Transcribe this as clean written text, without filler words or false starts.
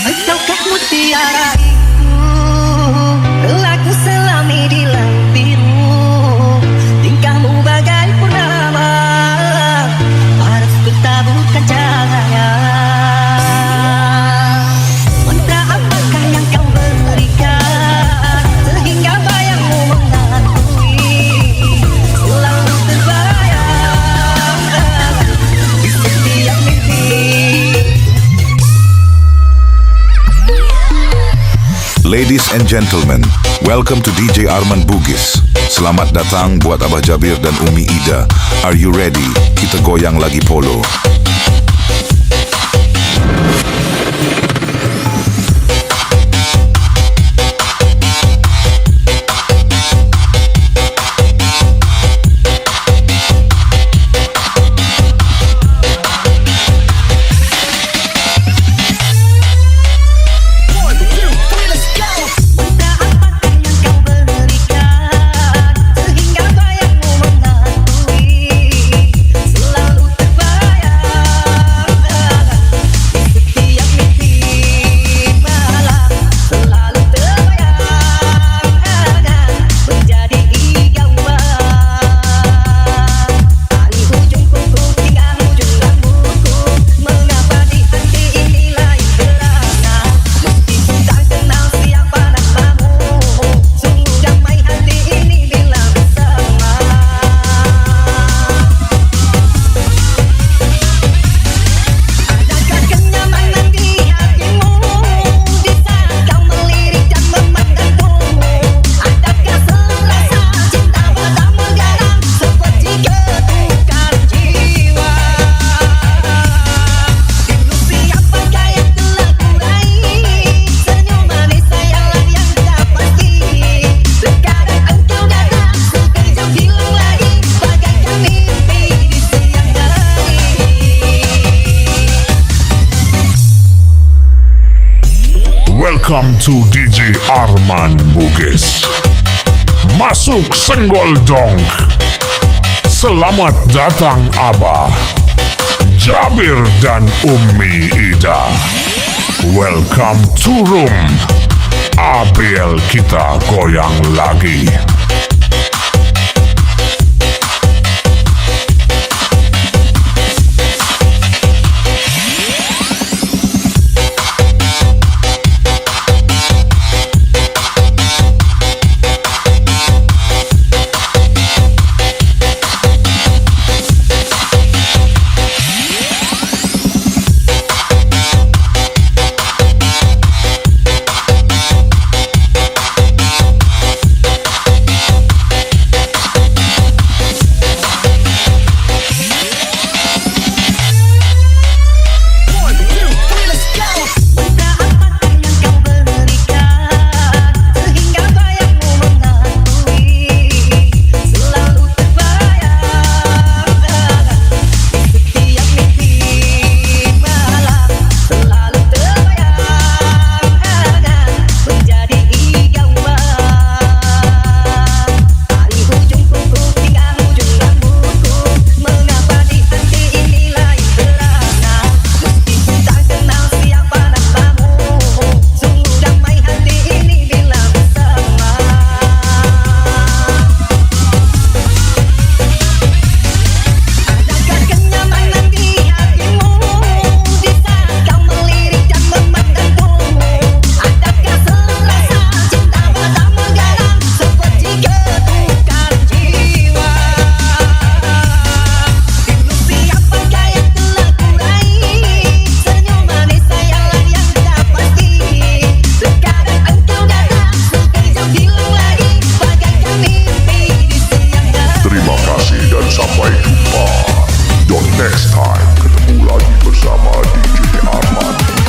Engkaukah mutiara laku selami di laut biru, tingkahmu bagai purnama, harus bertaburkan cahaya. Mantra apakah yang kau berikan, sehingga bayangmu menghantui, selalu terbayang di setiap mimpi. Ladies and gentlemen, welcome to DJ Arman Bugis. Selamat datang buat Abah Jabir dan Umi Ida. Are you ready? Kita goyang lagi polo. Welcome to DJ Arman Bugis. Masuk Senggol Dong. Selamat datang Abah Jabir dan Umi Ida. Welcome to room. ABL kita goyang lagi. Sampai jumpa. Don't next time ketemu lagi bersama DJ Arman.